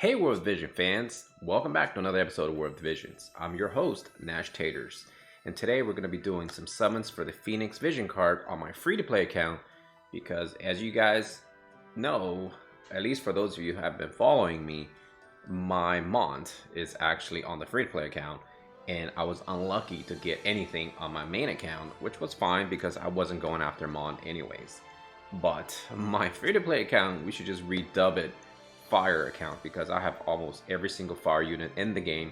Hey World Vision fans, welcome back to another episode of World Visions. I'm your host, Nashtaters, and today we're going to be doing some summons for the Phoenix Vision card on my free-to-play account because as you guys know, at least for those of you who have been following me, my Mont is actually on the free-to-play account and I was unlucky to get anything on my main account, which was fine because I wasn't going after Mont anyways. But my free-to-play account, we should just redub it fire account because I have almost every single fire unit in the game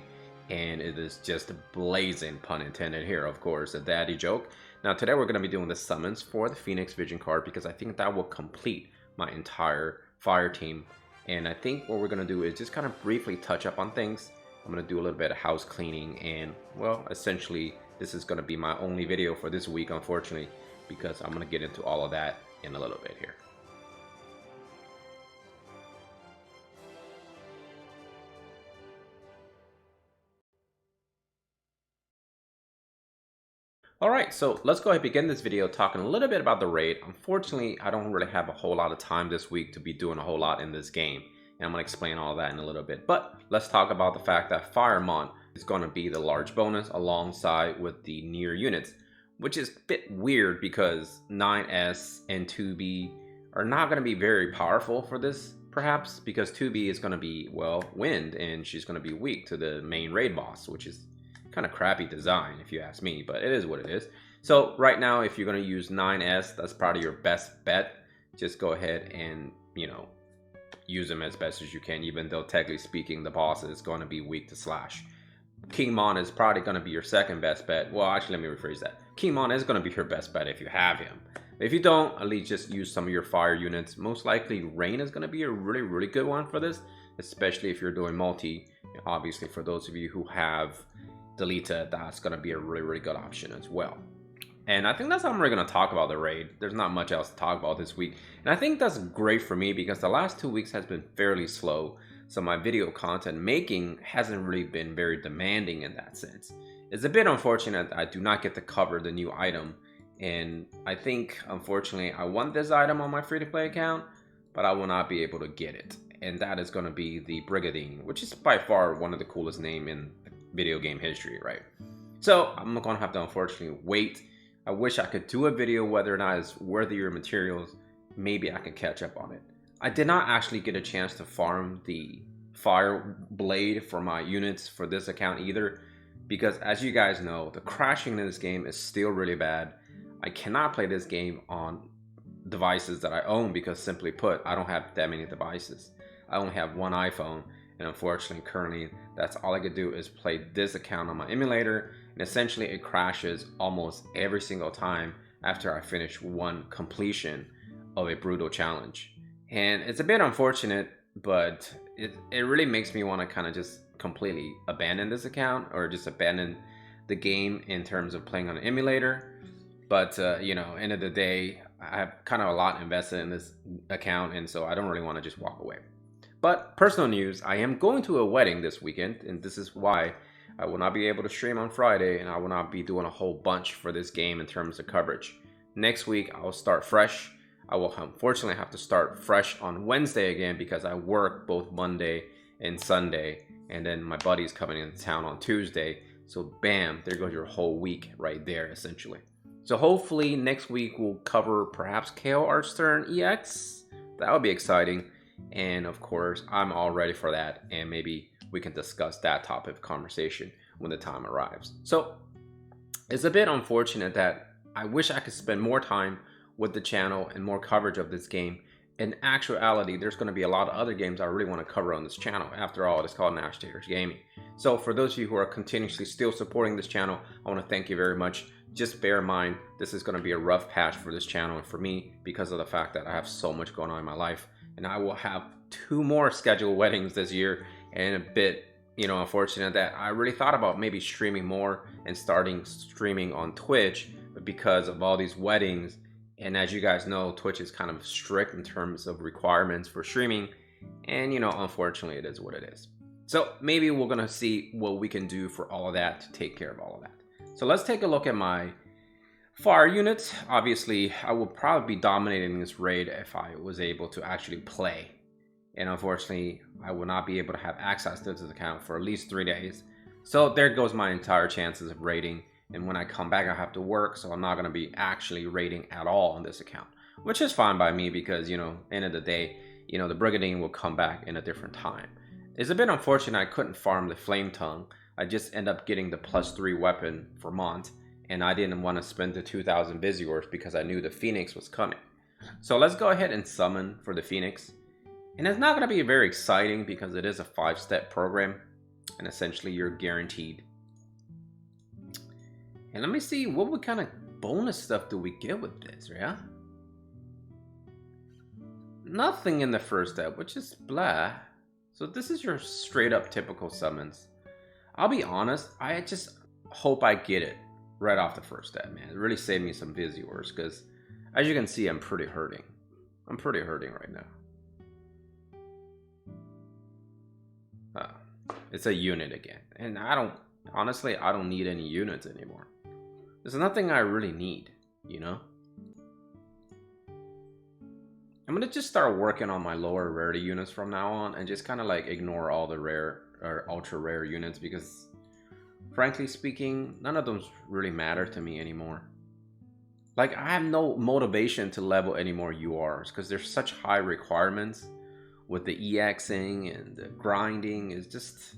and it is just blazing, pun intended here, of course, a daddy joke. Now today we're going to be doing the summons for the Phoenix Vision card because I think that will complete my entire fire team. And I think what we're going to do is just kind of briefly touch up on things. I'm going to do a little bit of house cleaning and, well, essentially this is going to be my only video for this week, unfortunately, because I'm going to get into all of that in a little bit here. Alright, so let's go ahead and begin this video talking a little bit about the raid. Unfortunately, I don't really have a whole lot of time this week to be doing a whole lot in this game. And I'm going to explain all that in a little bit. But let's talk about the fact that Firemont is going to be the large bonus alongside with the near units. Which is a bit weird because 9S and 2B are not going to be very powerful for this, perhaps. Because 2B is going to be, well, wind and she's going to be weak to the main raid boss, which is kind of crappy design if you ask me, but it is what it is. So right now, if you're going to use 9S, that's probably your best bet. Just go ahead and, you know, use them as best as you can, even though technically speaking the boss is going to be weak to slash. King Mon is probably going to be your second best bet. Well, actually, let me rephrase that. King Mon is going to be your best bet if you have him. If you don't, at least just use some of your fire units. Most likely Rain is going to be a really good one for this, especially if you're doing multi. Obviously, for those of you who have Delita, that's going to be a really good option as well. And I think that's how I'm really going to talk about the raid. There's not much else to talk about this week. And I think that's great for me because the last 2 weeks has been fairly slow. So my video content making hasn't really been very demanding in that sense. It's a bit unfortunate I do not get to cover the new item. And I think, unfortunately, I want this item on my free-to-play account, but I will not be able to get it. And that is going to be the Brigadine, which is by far one of the coolest names in video game history, right? So I'm gonna have to unfortunately wait. I wish I could do a video whether or not it's worthier materials. Maybe I can catch up on it. I did not actually get a chance to farm the fire blade for my units for this account either, because as you guys know, the crashing in this game is still really bad. I cannot play this game on devices that I own because, simply put, I don't have that many devices. I only have one iPhone. And unfortunately, currently, that's all I could do is play this account on my emulator. And essentially, it crashes almost every single time after I finish one completion of a brutal challenge. And it's a bit unfortunate, but it really makes me want to kind of just completely abandon this account or just abandon the game in terms of playing on an emulator. But, you know, end of the day, I have kind of a lot invested in this account. And so I don't really want to just walk away. But personal news, I am going to a wedding this weekend, and this is why I will not be able to stream on Friday, and I will not be doing a whole bunch for this game in terms of coverage. Next week, I will start fresh. I will unfortunately have to start fresh on Wednesday again because I work both Monday and Sunday, and then my buddy's coming into town on Tuesday. So bam, there goes your whole week right there, essentially. So hopefully next week we'll cover perhaps KO Archstern EX. That would be exciting. And of course, I'm all ready for that, and maybe we can discuss that topic of conversation when the time arrives. So it's a bit unfortunate that I wish I could spend more time with the channel and more coverage of this game. In actuality, there's going to be a lot of other games I really want to cover on this channel. After all, it's called Nashtaters Gaming. So for those of you who are continuously still supporting this channel, I want to thank you very much. Just bear in mind, this is going to be a rough patch for this channel and for me because of the fact that I have so much going on in my life. And I will have 2 more scheduled weddings this year, and a bit, you know, unfortunate that I really thought about maybe streaming more and starting streaming on Twitch, but because of all these weddings, and as you guys know, Twitch is kind of strict in terms of requirements for streaming, and you know, unfortunately, it is what it is. So maybe we're gonna see what we can do for all of that to take care of all of that. So let's take a look at my fire units. Obviously, I would probably be dominating this raid if I was able to actually play. and unfortunately I will not be able to have access to this account for at least 3 days. So there goes my entire chances of raiding, and when I come back I have to work, so I'm not going to be actually raiding at all on this account, which is fine by me because, you know, end of the day, you know, the Brigandine will come back in a different time. It's a bit unfortunate I couldn't farm the Flame Tongue. I just end up getting the +3 weapon for Mont, and I didn't want to spend the 2000 Visiors because I knew the Phoenix was coming. So let's go ahead and summon for the Phoenix. And it's not going to be very exciting because it is a 5-step program, and essentially you're guaranteed. And let me see, what kind of bonus stuff do we get with this, yeah? Nothing in the first step, which is blah. So this is your straight up typical summons. I'll be honest, I just hope I get it right off the first step, man. It really saved me some Visiors, because as you can see, I'm pretty hurting. I'm pretty hurting right now. It's a unit again. And honestly, I don't need any units anymore. There's nothing I really need, you know? I'm gonna just start working on my lower rarity units from now on and just kind of like ignore all the rare or ultra rare units because frankly speaking, none of them really matter to me anymore. Like, I have no motivation to level any more URs because there's such high requirements with the EXing and the grinding. Is just,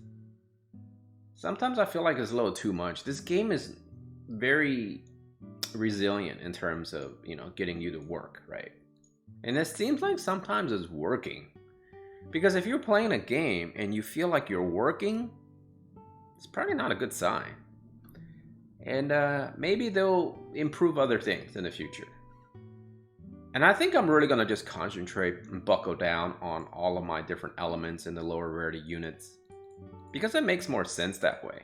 sometimes I feel like it's a little too much. This game is very resilient in terms of, you know, getting you to work, right? And it seems like sometimes it's working. Because if you're playing a game and you feel like you're working, it's probably not a good sign. And maybe they'll improve other things in the future. And I think I'm really going to just concentrate and buckle down on all of my different elements in the lower rarity units. Because it makes more sense that way.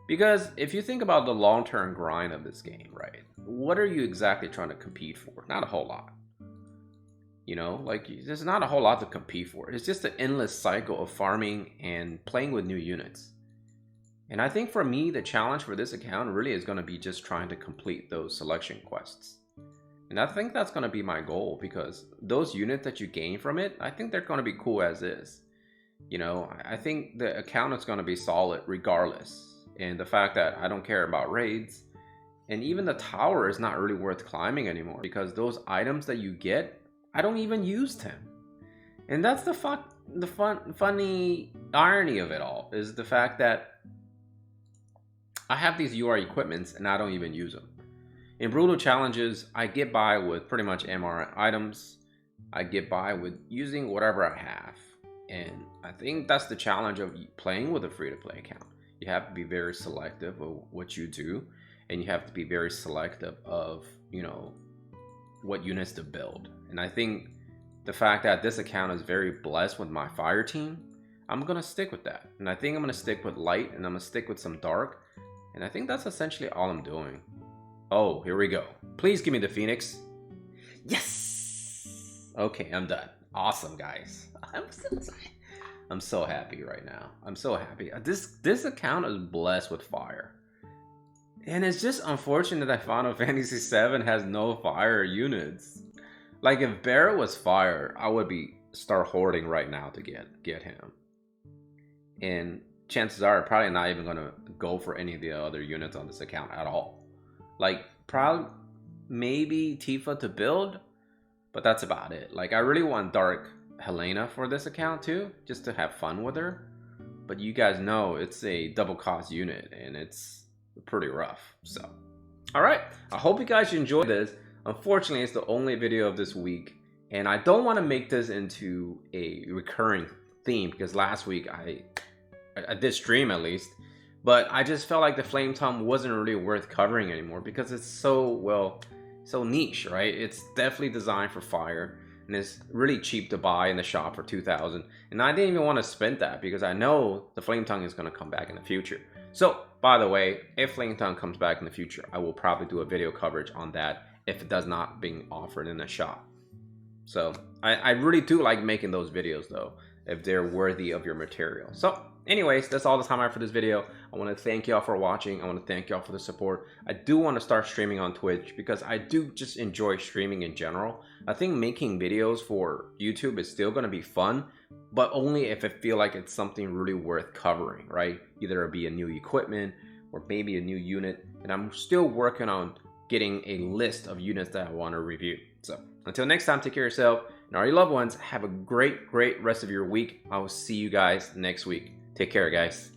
Because if you think about the long-term grind of this game, right? What are you exactly trying to compete for? Not a whole lot. You know, like, there's not a whole lot to compete for. It's just an endless cycle of farming and playing with new units. And I think for me, the challenge for this account really is going to be just trying to complete those selection quests. And I think that's going to be my goal, because those units that you gain from it, I think they're going to be cool as is. You know, I think the account is going to be solid regardless. And the fact that I don't care about raids, and even the tower is not really worth climbing anymore, because those items that you get, I don't even use them. And that's the funny irony of it all, is the fact that I have these UR equipments and I don't even use them. In brutal challenges, I get by with pretty much MR items. I get by with using whatever I have. And I think that's the challenge of playing with a free-to-play account. You have to be very selective of what you do, and you have to be very selective of, you know, what units to build. And I think the fact that this account is very blessed with my fire team, I'm gonna stick with that. And I think I'm gonna stick with light, and I'm gonna stick with some dark. And I think that's essentially all I'm doing. Oh, here we go. Please give me the Phoenix. Yes! Okay, I'm done. Awesome, guys. I'm so happy right now. I'm so happy. This account is blessed with fire. And it's just unfortunate that Final Fantasy VII has no fire units. Like, if Barret was fire, I would start hoarding right now to get him. And chances are I'm probably not even gonna go for any of the other units on this account at all. Like, probably maybe Tifa to build, but that's about it. Like, I really want Dark Helena for this account too, just to have fun with her. But you guys know it's a double cost unit and it's pretty rough. So, alright, I hope you guys enjoyed this. Unfortunately, it's the only video of this week, and I don't want to make this into a recurring theme because last week I did stream at least, but I just felt like the Flame Tongue wasn't really worth covering anymore because it's so niche, right? It's definitely designed for fire, and it's really cheap to buy in the shop for 2,000, and I didn't even want to spend that because I know the Flame Tongue is going to come back in the future. So, by the way, if Flame Tongue comes back in the future, I will probably do a video coverage on that if it does not being offered in the shop. So, I really do like making those videos though. if they're worthy of your material. So anyways, that's all the time I have for this video. I want to thank y'all for watching. I want to thank y'all for the support. I do want to start streaming on Twitch because I do just enjoy streaming in general. I think making videos for YouTube is still going to be fun, but only if I feel like it's something really worth covering, right? Either it be a new equipment or maybe a new unit. And I'm still working on getting a list of units that I want to review. So until next time, take care of yourself and all your loved ones. Have a great rest of your week. I will see you guys next week. Take care, guys.